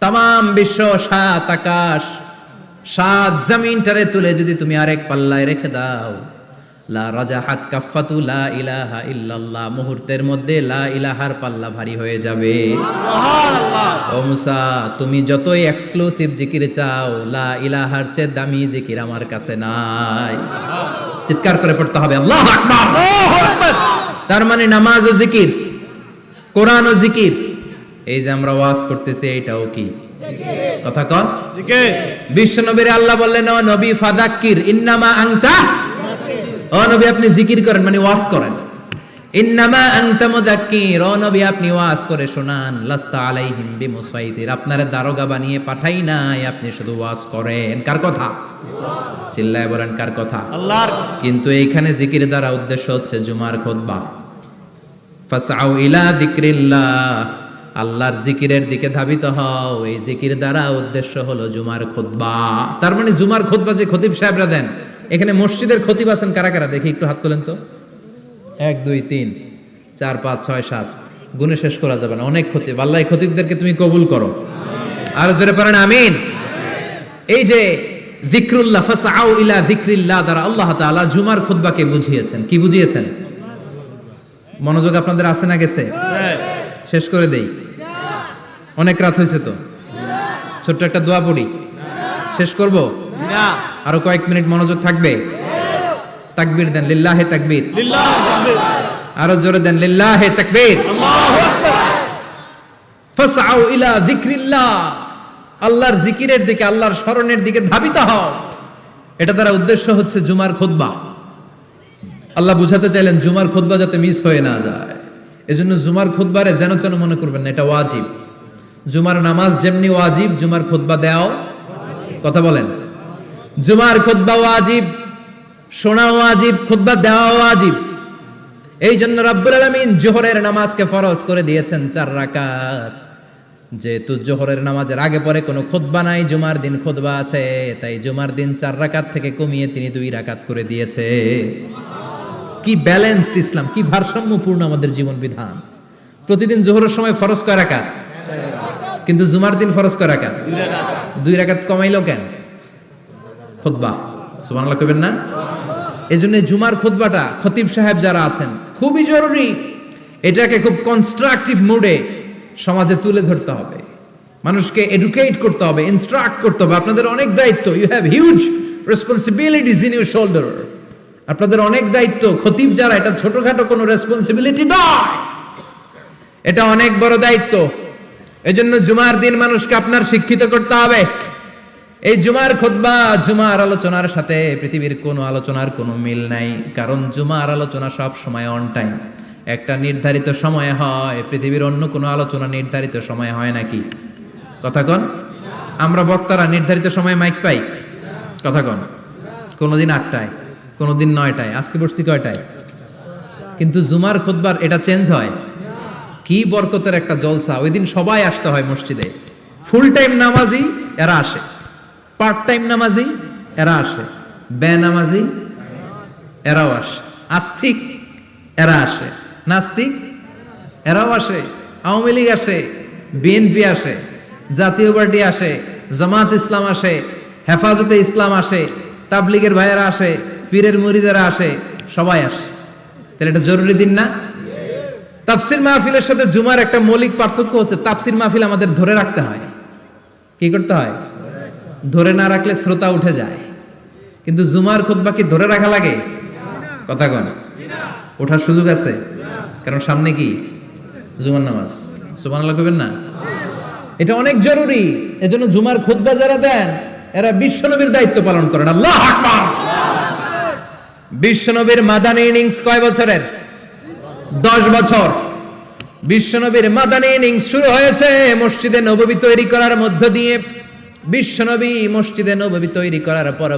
তামাম বিশ্ব, সাত আকাশ, সাত জমিনটারে তুলে যদি তুমি আরেক পাল্লায় রেখে দাও, লা রাজাহাত কাফাতু লা ইলাহা ইল্লাল্লাহ, মুহূর্তের মধ্যে লা ইলাহার পাল্লা ভারী হয়ে যাবে। ও মুসা, তুমি যতই এক্সক্লুসিভ জিকির চাও, লা ইলাহার চেয়ে দামি জিকির আমার কাছে নাই। চিৎকার করে পড়তে হবে আল্লাহু আকবার। তার মানে নামাজ ও জিকির, কোরআন ও জিকির, এই যে আমরা ওয়াজ করতেছি এইটাও কি কথা কন? বিশ্ব নবীর আল্লাহ বললেন, ও নবী ফাযাক্কির ইন্নামা আনতা, ও নবী আপনি জিকির করেন মানে ওয়াজ করেন। ইন্নামা আনতা মুযাক্কির, ও নবী আপনি ওয়াজ করে শোনান। লাস্তা আলাইহিম বিমুসাইতির, আপনারে দারোগা বানিয়ে পাঠাই নাই, আপনি শুধু ওয়াজ করেন। কার কথা? চিল্লায় বলেন কার কথা? আল্লাহর। কিন্তু এইখানে জিকির দ্বারা উদ্দেশ্য হচ্ছে জুমার খুতবা। ফাসআউ ইলা যিকরিল্লাহ, আল্লাহর জিকিরের দিকে ধাবিত হও। এই জিকির দ্বারা উদ্দেশ্য হলো জুমার খুতবা। তার মানে জুমার খুতবা যে খতিব সাহেবরা দেন, এখানে মসজিদের খতিব আছেন কারা কারা দেখি একটু হাত তোলেন তো। 1 2 3 4 5 6 7 গুণে শেষ করা যাবে না, অনেক খতিব। আল্লাহ এই খতিবদেরকে তুমি কবুল করো, আর জোরে পড়েন আমিন। এই যে যিকরুল্লাহ, ফাসআউ ইলা যিকরিল্লাহ দ্বারা আল্লাহ তাআলা জুমার খুতবাকে বুঝিয়েছেন। কি বুঝিয়েছেন? মনোযোগ আপনাদের আছে না গেছে? শেষ করে দেই, অনেক রাত হয়েছে তো। ছোট্ট একটা দোয়া পড়ি, শেষ করব? আরো কয়েক মিনিট মনোযোগ থাকবে? তাকবীর দেন, লিল্লাহে তাকবীর। আরো জোরে দেন, লিল্লাহে তাকবীর। ফাসআউ ইলা যিকরিল্লাহ, আল্লাহর জিকিরের দিকে, আল্লাহর স্মরণের দিকে ধাবিত হও। এটা দ্বারা উদ্দেশ্য হচ্ছে জুমার খুতবা। আল্লাহ বুঝাতে চাইলেন জুমার খুতবা যাতে মিস হয়ে না যায়, এজন্য জুমার খুতবারে যেন তেন মনে করবেন না, এটা ওয়াজিব। জুমার নামাজ যেমনি ওয়াজিব, জুমার খুতবা দেওয়াও, কথা বলেন, জুমার খুতবা ওয়াজিব, শোনা ওয়াজিব, খুতবা দেওয়া ওয়াজিব। এই জন্য রব্বুল আলামিন জোহরের নামাজকে ফরজ করে দিয়েছেন 4 রাকাত। যেহেতু জোহরের নামাজের আগে পরে কোনো খুতবা নাই, জুমার দিন খুতবা আছে, তাই জুমার দিন 4 রাকাত থেকে কমিয়ে তিনি 2 রাকাত করে দিয়েছে। কি ব্যালেন্সড ইসলাম, কি ভারসাম্যপূর্ণ আমাদের জীবন বিধান। প্রতিদিন জোহরের সময় ফরজ কয় রাকাত, কিন্তু জুমার দিন ফরজ কয় রাকাত? 2 রাকাত কমাইলো কেন? খুতবা, সুবহানাল্লাহ কইবেন না? এজন্য জুমার খুতবাটা খতিব সাহেব যারা আছেন খুবই জরুরি। এটাকে খুব কনস্ট্রাকটিভ মুডে সমাজে তুলে ধরতে হবে, মানুষকে এডুকেট করতে হবে, ইনস্ট্রাক্ট করতে হবে। আপনাদের অনেক দায়িত্ব, you have huge responsibilities in your shoulder. আপনাদের অনেক দায়িত্ব। খতিব যারা, এটা ছোটখাটো কোনো রেসপন্সিবিলিটি নয়, এটা অনেক বড় দায়িত্ব। এজন্য জুমার দিন মানুষকে আপনার শিক্ষিত করতে হবে। এই জুমার খুতবা, জুমার আলোচনার সাথে পৃথিবীর কোনো আলোচনার কোনো মিল নাই, কারণ জুমার আলোচনা সব সময় অন টাইম, একটা নির্ধারিত সময়ে হয়। পৃথিবীর অন্য কোনো আলোচনা নির্ধারিত সময়ে হয় নাকি? কথা কন। আমরা বক্তারা নির্ধারিত সময়ে মাইক পাই? কথা কন। কোনোদিন 8টায়, কোনোদিন 9টায়, আজকে পড়ছি কয়টায়? কিন্তু জুমার খুতবার এটা চেঞ্জ হয়। কি বরকতের একটা জলসা! ওই দিন সবাই আসতে হয় মসজিদে। ফুল টাইম নামাজি এরা আসে, পার্ট টাইম নামাজি এরা আসে, বেনামাজি এরাও আসে, আস্তিক এরা আসে, নাস্তিক এরাও আসে, আওয়ামী লীগ আসে, বিএনপি আসে, জাতীয় পার্টি আসে, জামাত ইসলাম আসে, হেফাজতে ইসলাম আসে, তাবলিগের ভাইয়েরা আসে, পীরের মুরিদেরা আসে, সবাই আসে। তাহলে এটা জরুরি দিন না? তাফসির মাহফিলের সাথে জুমার একটা মৌলিক পার্থক্য হচ্ছে, তাফসির মাহফিল আমাদের ধরে রাখতে হয়। কি করতে হয়? ধরে না রাখলে শ্রোতা উঠে যায়। কিন্তু জুমার খুতবা কি ধরে রাখা লাগে? কথা কন, ওঠার সুযোগ আছে? কারণ সামনে কি জুমার নামাজ। সুবহানাল্লাহ কইবেন না? এটা অনেক জরুরি। এজন্য জুমার খুতবা যারা দেন এরা বিশ্বনবীর দায়িত্ব পালন করেন। আল্লাহু আকবার। বিশ্বনবীর মাদানী ইনিংস কয় বছরের? 10 বছর। বিশ্বনবীর মাদানী ইনিংস শুরু হয়েছে মসজিদে নববী তৈরি করার মধ্য দিয়ে। বিশ্বনবী মসজিদে নববী তৈরি করার পর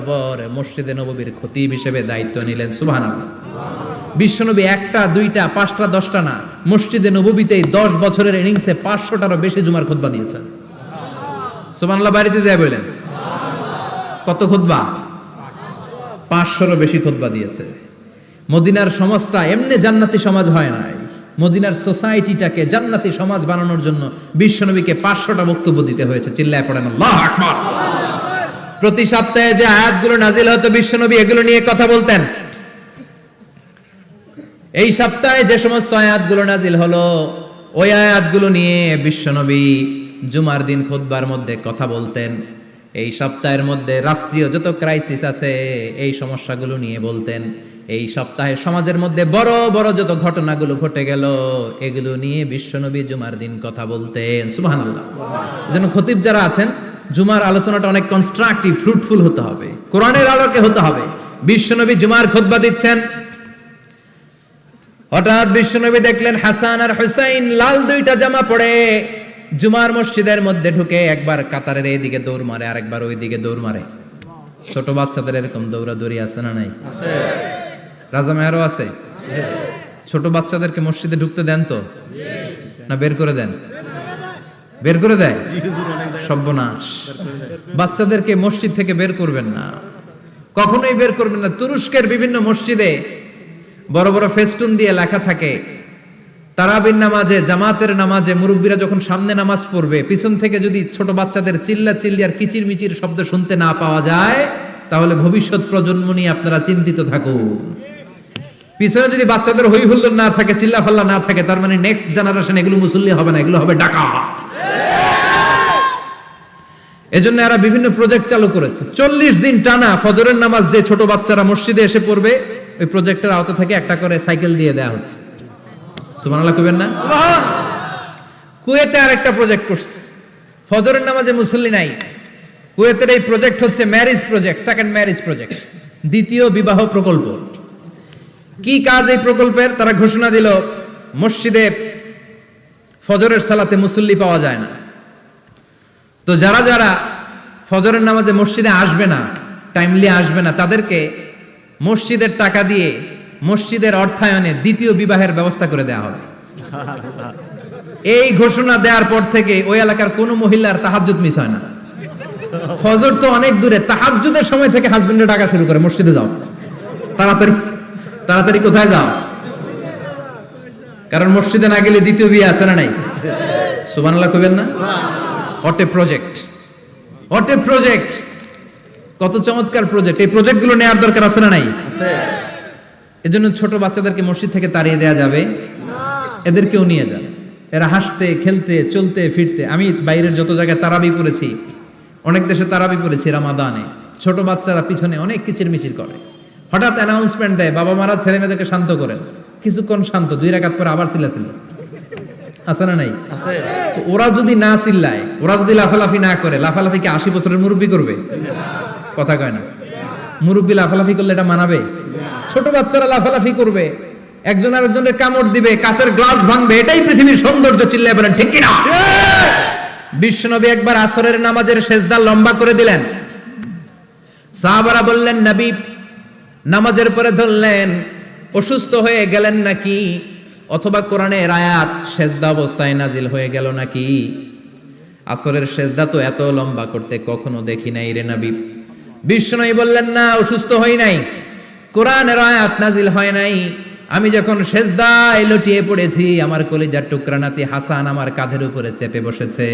মসজিদে নববীর খতিব হিসেবে দায়িত্ব নিলেন। সুবহানাল্লাহ। বিশ্বনবী 1টা 2টা 5টা 10টা না, মসজিদে নববীতেই 10 বছরের ইনিংসে 500টারও বেশি জুমার খুতবা দিয়েছেন। সুবহানাল্লাহ। বাড়িতে যায় বলেন কত খুতবা? 500রও বেশি খুতবা দিয়েছে। মদিনার সমাজটা এমনি জান্নাতি সমাজ হয় নাই। মদিনার সোসাইটিটাকে জান্নাতি সমাজ বানানোর জন্য বিশ্বনবীকে 500টা বক্তব্য দিতে হয়েছে। চিল্লায় পড়েন আল্লাহু আকবার। প্রতি সপ্তাহে যে আয়াতগুলো নাজিল হতো বিশ্বনবী এগুলো নিয়ে কথা বলতেন। এই সপ্তাহে যে সমস্ত আয়াতগুলো নাজিল হলো ওই আয়াতগুলো নিয়ে বিশ্বনবী জুমার দিন খুতবার মধ্যে কথা বলতেন। এই সপ্তাহের মধ্যে রাষ্ট্রীয় যত ক্রাইসিস আছে এই সমস্যাগুলো নিয়ে বলতেন। এই সপ্তাহে সমাজের মধ্যে বড় বড় যত ঘটনাগুলো ঘটে গেল এগুলো নিয়ে বিশ্বনবী জুমার দিন কথা বলতেন। সুবহানাল্লাহ। এজন্য খতিব যারা আছেন জুমার আলোচনাটা অনেক কনস্ট্রাকটিভ, ফ্রুটফুল হতে হবে, কোরআনের আলোকে হতে হবে। বিশ্বনবী জুমার খুতবা দিচ্ছেন, হঠাৎ বিশ্বনবী দেখলেন হাসান আর হুসাইন লাল 2টা জামা পরে জুমার মসজিদের মধ্যে ঢুকে একবার কাতারের এইদিকে দৌড় মারে, আরেকবার ওইদিকে দৌড় মারে। ছোট বাচ্চাদের এরকম দৌড়াদৌড়ি আছে না নাই? রাজা মেহরও আছে। ছোট বাচ্চাদেরকে মসজিদে ঢুকতে দেন তো না বের করে দেন? বের করে দেয়। সর্বনাশ। বাচ্চাদেরকে মসজিদ থেকে বের করবেন না, কখনোই বের করবেন না। তুরস্কের বিভিন্ন মসজিদে বড় বড় ফেস্টুন দিয়ে লেখা থাকে তারাবির নামাজে, জামাতের নামাজে মুরব্বীরা যখন সামনে নামাজ পড়বে পিছন থেকে যদি ছোট বাচ্চাদের চিল্লা চিল্লি আর কিচির মিচির শব্দ শুনতে না পাওয়া যায় তাহলে ভবিষ্যৎ প্রজন্ম নিয়ে আপনারা চিন্তিত থাকুন। পিছনে যদি বাচ্চাদের হই হুল্লোড় না থাকে, চিল্লা ফাল্লা না থাকে, তার মানে নেক্সট জেনারেশন এগুলো মুসল্লি হবে না, এগুলো হবে ডাকাত। এজন্য এরা বিভিন্ন প্রজেক্ট চালু করেছে। 40 দিন টানা ফজরের নামাজ যে ছোট বাচ্চারা মসজিদে এসে পড়বে ওই প্রজেক্টের আওতা থেকে একটা করে সাইকেল দিয়ে দেওয়া হচ্ছে। সুবহানাল্লাহ কইবেন না? কুয়েতে আরেকটা প্রজেক্ট করছে, ফজরের নামাজে মুসল্লি নাই। কুয়েতের এই প্রজেক্ট হচ্ছে marriage project, second marriage project, দ্বিতীয় বিবাহ প্রকল্প। কি কাজ এই প্রকল্পের? তারা ঘোষণা দিল মসজিদে ফজরের সালাতে মুসল্লি পাওয়া যায় না, তো যারা যারা ফজরের নামাজে মসজিদে আসবে না, টাইমলি আসবে না, তাদেরকে মসজিদের টাকা দিয়ে মসজিদের অর্থায়নে দ্বিতীয় বিবাহের ব্যবস্থা করে দেওয়া হবে। এই ঘোষণা দেওয়ার পর থেকে ওই এলাকার কোনো মহিলার তাহাজ্জুদ মিস হয় না। ফজর তো অনেক দূরে, তাহাজ্জুদের সময় থেকে হাজবেন্ডের ডাকা শুরু করে মসজিদে যাও, তাড়াতাড়ি তাড়াতাড়ি কোথায় যাও, কারণ মসজিদে না গেলে দ্বিতীয় বিয়ে আছে না নাই? সুবহানাল্লাহ কইবেন না? অটে প্রজেক্ট, অটে প্রজেক্ট, কত চমৎকার প্রজেক্ট। এই প্রজেক্টগুলো নেওয়ার দরকার আছে না নাই? এজন্য ছোট বাচ্চাদেরকে মসজিদ থেকে তাড়িয়ে দেওয়া যাবে না, এদেরকেও নিয়ে যান। এরা হাসতে খেলতে চলতে ফিরতে, আমি বাইরের যত জায়গায় তারাবি পড়েছি, অনেক দেশে তারাবি পড়েছি রামাদানে, ছোট বাচ্চারা পিছনে অনেক কিচির মিচির করে। হঠাৎ অ্যানাউন্সমেন্ট দেয় বাবা মারা ছেলে মেয়েদেরকে শান্ত করেন, কিছুক্ষণ শান্ত, 2 রাকাত পরে আবার চিল্লাচিল্লি, আছে না নাই? ওরা যদি না চিল্লায়, ওরা যদি লাফালাফি না করে, লাফালাফি কি 80 বছরের মুরব্বী করবে? কথা কয় না। মুরব্বী লাফালাফি করলে এটা মানাবে? ছোট বাচ্চারা লাফালাফি করবে, একজন আরেকজনের কামড় দিবে, কাঁচের গ্লাস ভাঙবে, এটাই পৃথিবীর সৌন্দর্য। চিল্লায় বলেন ঠিক কিনা? বিশ্বনবী একবার আসরের নামাজের সেজদা লম্বা করে দিলেন। সাহাবারা বললেন নবী নামাজের পরে ধরলেন, অসুস্থ হয়ে গেলেন নাকি, অথবা কোরআনের আয়াত সেজদা অবস্থায় নাজিল হয়ে গেল নাকি। আসরের সেজদা তো এত লম্বা করতে কখনো দেখি নাই রে নবী। বিষ্ণু বললেন, না, অসুস্থ হই নাই, কোরআনের আয়াত নাজিল হয় নাই। আমি যখন সেজদায় লুটিয়ে পড়েছি, আমার কলিজার টুকরা নাতি হাসান আমার কাঁধের উপরে চেপে বসেছে।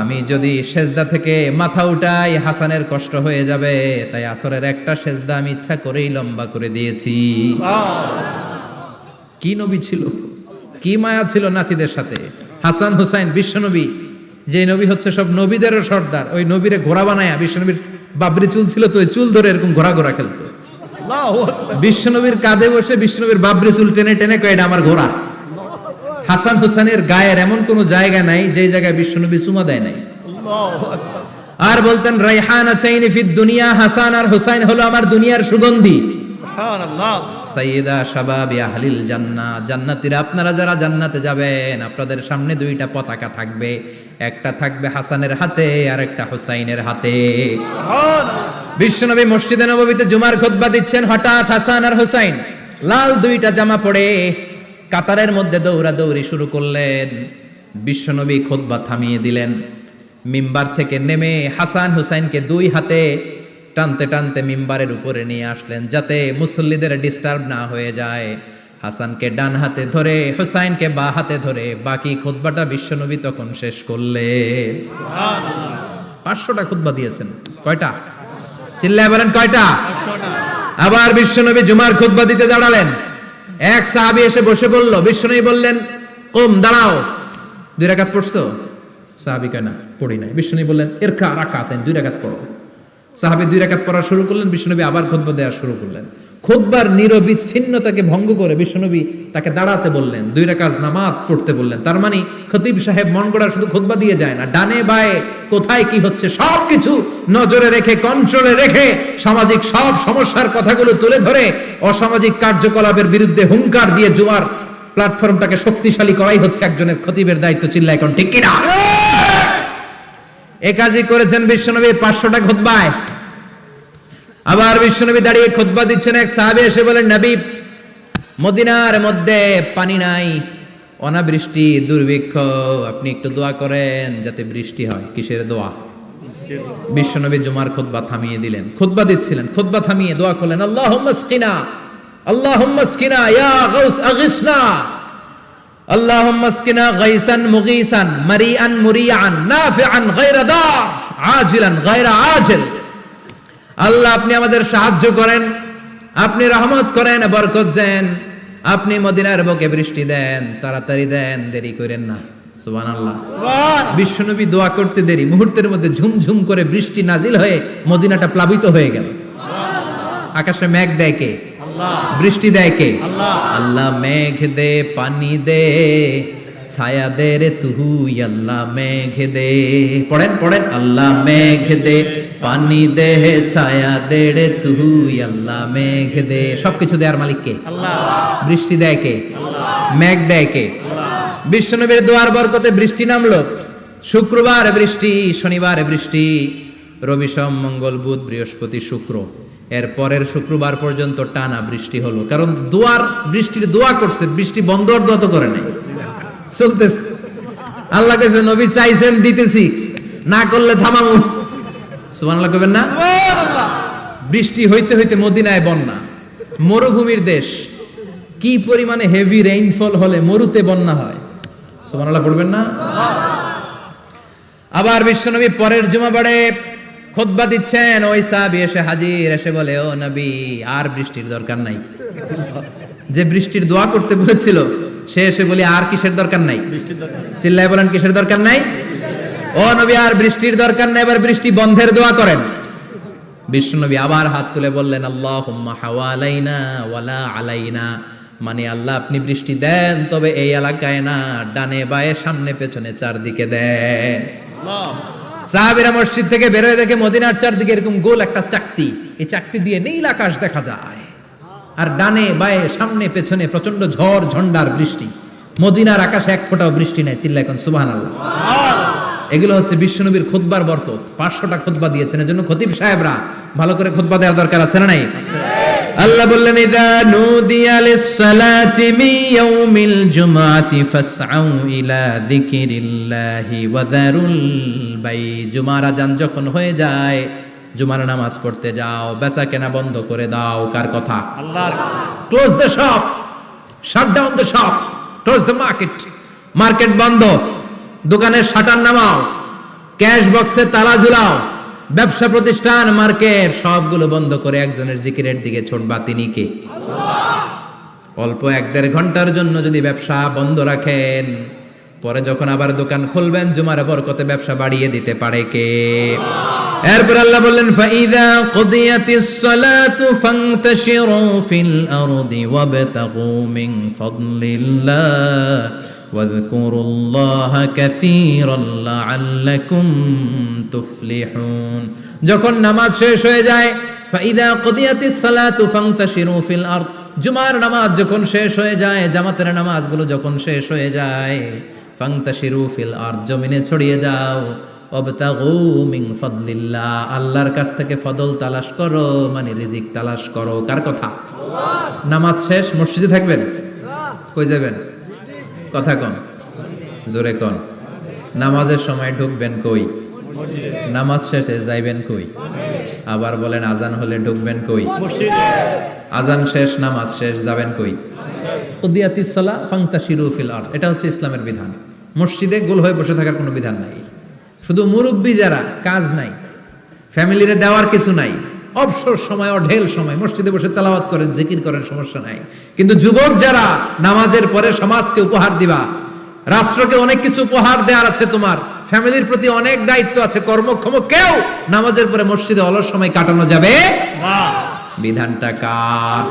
আমি যদি সেজদা থেকে মাথা উঠাই হাসানের কষ্ট হয়ে যাবে, তাই আসরের একটা সেজদা আমি ইচ্ছা করেই লম্বা করে দিয়েছি। কি নবী ছিল, কি মায়া ছিল নাতিদের সাথে। হাসান হুসাইন বিশ্বনবী, যে নবী হচ্ছে সব নবীদেরও সর্দার, ওই নবীরে ঘোড়া বানায়া, বিশ্বনবীর বাবরি চুল ছিল তো, ওই চুল ধরে এরকম ঘোড়া ঘোড়া খেলতো। বিশ্বনবীর কাঁধে বসে বিশ্বনবীর বাবরি চুল টেনে টেনে কয়, এটা আমার ঘোড়া। হাসান হুসাইনের গায়ের এমন কোন জায়গা নাই যে জায়গায় বিশ্বনবী চুমা দেয় নাই। আর বলতেন, রাইহানাতাইনি ফিদ দুনিয়া, হাসান আর হুসাইন হলো আমার দুনিয়ার সুগন্ধি। সুবহানাল্লাহ। সাইয়্যিদা শাবাবি আহলিল জান্নাহ, জান্নাতীরা আপনারা যারা জান্নাতে যাবেন, আপনাদের সামনে দুইটা পতাকা থাকবে, একটা থাকবে হাসানের হাতে আর একটা হুসাইনের হাতে। বিশ্বনবী মসজিদে নববীতে জুমার খুতবা দিচ্ছেন, হঠাৎ হাসান আর হুসাইন লাল দুইটা জামা পরে কাতারের মধ্যে দৌড়াদৌড়ি শুরু করলেন। বিশ্বনবী খুতবা থামিয়ে দিলেন, মিম্বার থেকে নেমে হাসান হুসাইনকে দুই হাতে টানতে টানতে মিম্বারের উপরে নিয়ে আসলেন, যাতে মুসল্লিদের ডিস্টার্ব না হয়ে যায়। হাসানকে ডান হাতে ধরে, হুসাইনকে বা হাতে ধরে বাকি খুতবাটা বিশ্বনবী তখন শেষ করলে। 500টা খুতবা দিয়েছেন। কয়টা? চিল্লায় বলেন কয়টা? আবার বিশ্বনবী জুমার খুতবা দিতে দাঁড়ালেন। এক সাহাবী এসে বসে বলল, বিশ্বনবী বললেন, কুম, দাঁড়াও। 2 রাকাত পড়ছো? সাহাবী কয়, না, পড়ি নাই। বিশ্বনবী বললেন, ইরকা রাকাতাইন, 2 রাকাত পড়ো। সাহাবী 2 রাকাত পড়া শুরু করলেন, বিশ্বনবী আবার খুতবা দেওয়া শুরু করলেন। খুতবার নিরবিচ্ছিন্নতাকে ভঙ্গ করে বিশ্বনবী তাকে দাঁড়াতে বললেন, 2 রাকাত নামাজ পড়তে বললেন। তার মানে খতিব সাহেব মন গড়া শুধু খুতবা দিয়ে যায় না, ডানে বায়ে কোথায় কি হচ্ছে সবকিছু নজরে রেখে, কন্ট্রোলে রেখে, সামাজিক সব সমস্যার কথাগুলো তুলে ধরে অসামাজিক কার্যকলাপের বিরুদ্ধে হুঙ্কার দিয়ে জুমার প্ল্যাটফর্মটাকে শক্তিশালী করাই হচ্ছে একজনের খতিবের দায়িত্ব। চিল্লায় এখন ঠিক কিনা? এ কাজই করেছেন বিশ্বনবী 500টা খুতবায়। আবার বিশ্বনবী দাঁড়িয়ে খুতবা দিচ্ছেন, এক সাহাবী এসে বলেন, নবী, মদিনার মধ্যে পানি নাই, অনাবৃষ্টি, দুর্ভিক্ষ, আপনি একটু দোয়া করেন যাতে বৃষ্টি হয়। কিসের দোয়া? বিশ্বনবী জুমার খুতবা থামিয়ে দিলেন, খুতবা দিচ্ছিলেন, খুতবা থামিয়ে দোয়া করলেন, আল্লাহুম্মা সকিনা, আল্লাহুম্মা সকিনা ইয়া গাউস আগিসনা, আল্লাহুম্মা সকিনা গাইসান মুগীসান মারিআন মুরিআন নাফিআন গায়রা দার আজিলান গায়রা আজিল। আল্লাহ, আপনি আমাদের সাহায্য করেন, আপনি রহমত করেন, বরকত দেন, আপনি মদিনার বুকে বৃষ্টি দেন, তাড়াতাড়ি দেন, দেরি করেন না। সুবহানাল্লাহ। বিশ্বনবী দোয়া করতে দেরি, মুহূর্তের মধ্যে ঝুমঝুম করে বৃষ্টি নাজিল হয়ে মদিনাটা প্লাবিত হয়ে গেল। আকাশে মেঘ দেয় কে? আল্লাহ। বৃষ্টি দেয় কে? আল্লাহ। আল্লাহ মেঘ দে, পানি দে, ছায়া দে রে তুই, আল্লাহ মেঘ দে। পড়েন পড়েন, আল্লাহ মেঘ দে, পানি দে, ছায়া দে রে তুই, আল্লাহ মেঘ দে। সবকিছু দেয়ার মালিক কে? আল্লাহ। বৃষ্টি দেয় কে? আল্লাহ। মেঘ দেয় কে? আল্লাহ। বিশ্বনবীর দোয়ার বরকতে বৃষ্টি নামলো। শুক্রবার বৃষ্টি, শনিবার বৃষ্টি, রবি সোম মঙ্গল বুধ বৃহস্পতি শুক্র, এর পরের শুক্রবার পর্যন্ত টানা বৃষ্টি হলো। কারণ বৃষ্টির দোয়া করছে, বৃষ্টি বন্ধ আর দোয়া তো করে নাই, চলতেছে। আল্লাহ কাছে নবী চাইছেন, দিতেছি, না করলে থামাবো। সুবহানাল্লাহ কইবেন না? বৃষ্টি হইতে হইতে মদিনায় বন্যা, মরুভূমির দেশ, কি পরিমাণে হেভি রেইনফল হলে মরুতে বন্যা হয়। সুবহানাল্লাহ পড়বেন না? আবার বিশ্বনবী পরের জুমাবারে খুতবা দিচ্ছেন, ওই সাহাবী এসে হাজির, এসে বলে, ও নবী, আর বৃষ্টির দরকার নাই। যে বৃষ্টির দোয়া করতে বলেছিল সে এসে বলি, আর কিসের দরকার নাই? চিল্লায় বলেন, কিসের দরকার নাই? ও নবী, আর বৃষ্টির দরকার নাই, এবার বৃষ্টি বন্ধের দোয়া করেন। বিশ্বনবী আবার হাত তুলে বললেন, আল্লাহুম্মা হাওয়ালাইনা ওয়ালা আলাইনা, মানে আল্লাহ, আপনি বৃষ্টি দেন, তবে এই এলাকায় না, ডানে বায়ে সামনে পেছনে চারদিকে দেন। সাহাবীরা মসজিদ থেকে বের হয়ে দেখে মদিনার চারদিকে এরকম গোল একটা চাকতি, এই চাকতি দিয়ে নীল আকাশ দেখা যায়, আর ডানে বায়ে সামনে পেছনে প্রচন্ড ঝড় ঝন্ডার বৃষ্টি। মদিনার আকাশে এক ফোঁটাও বৃষ্টি নেই। চিল্লা এখন সুবহানাল্লাহ। এগুলো হচ্ছে বিশ্বনবীর খুতবার বরকত। 500টা খুতবা দিয়েছেন, এজন্য খতিব সাহেবরা ভালো করে খুতবা দেওয়ার দরকার আছে না নাই? আল্লাহ বললেন ইদা নুদিয়া লিস-সালাতি মিন ইয়াউমিল জুমআতি ফাসআউ ইলা যিকিরিল্লাহি ওয়া যারুল বাই। জুমার আযান যখন হয়ে যায়, জুমার নামাজ পড়তে যাও, বেচা কেনা বন্ধ করে দাও। কার কথা? আল্লাহর। Close the shop, shut down the shop, close the market. Market বন্ধ, দোকানের শাটার নামাও, ক্যাশ বক্সে তালা ঝুলাও, ব্যবসা প্রতিষ্ঠান, মার্কেট সবগুলো বন্ধ করে একজনের জিকিরের দিকে ছোটবা। তিনি কে? অল্প 1-1.5 ঘন্টার জন্য যদি ব্যবসা বন্ধ রাখেন, পরে যখন আবার দোকান খুলবেন জুমার বরকতে ব্যবসা বাড়িয়ে দিতে পারে কে? এরপর আল্লাহ বললেন ফাইদা কুদিয়াতিস সালাতু ফান্তাশিরু ফিল আরদি ওয়াবতাগু মিন ফাদলিল্লাহ ওয়াযকুরুল্লাহা কাসীরান লাআল্লাকুম তুফলিহুন। যখন নামাজ শেষ হয়ে যায়, ফাইদা কুদিয়াতিস সালাতু ফান্তাশিরু ফিল আরদ, জুমার নামাজ যখন শেষ হয়ে যায়, জামাতের নামাজগুলো যখন শেষ হয়ে যায়, ফান্তাশিরু ফিল আরদ, জমিনে ছড়িয়ে যাও, ওয়াবতাগু মিন ফাদলিল্লাহ, আল্লাহর কাছ থেকে ফদল তালাশ করো, মানে রিজিক তালাশ করো। কার কথা? নামাজ শেষ মসজিদে থাকবেন? কই যাবেন? কথা কন, জোরে কন। নামাজের সময় ঢুকবেন কই? নামাজ শেষে যাইবেন কই? আবার বলেন আজান হলে ঢুকবেন কই? মসজিদে। আজান শেষ, নামাজ শেষ, যাবেন কই? কুদিয়াতিস সালাহ ফান্তাশিরু ফিল আরদ, এটা হচ্ছে ইসলামের বিধান। মসজিদে গোল হয়ে বসে থাকার কোনো বিধান নাই। শুধু মুরব্বী যারা, কাজ নাই, ফ্যামিলিরে দেওয়ার কিছু নাই, অবসর সময় অঢেল সময় মসজিদে বসে তেলাওয়াত করেন, জিকির করেন, সমস্যা নাই। কিন্তু যুবক যারা, নামাজের পরে সমাজকে উপহার দিবা, রাষ্ট্রকে অনেক কিছু উপহার দেওয়ার আছে, তোমার ফ্যামিলির প্রতি অনেক দায়িত্ব আছে, কর্মক্ষম কেউ নামাজের পরে মসজিদে অলস সময় কাটানো যাবে না। বিধানটা কার?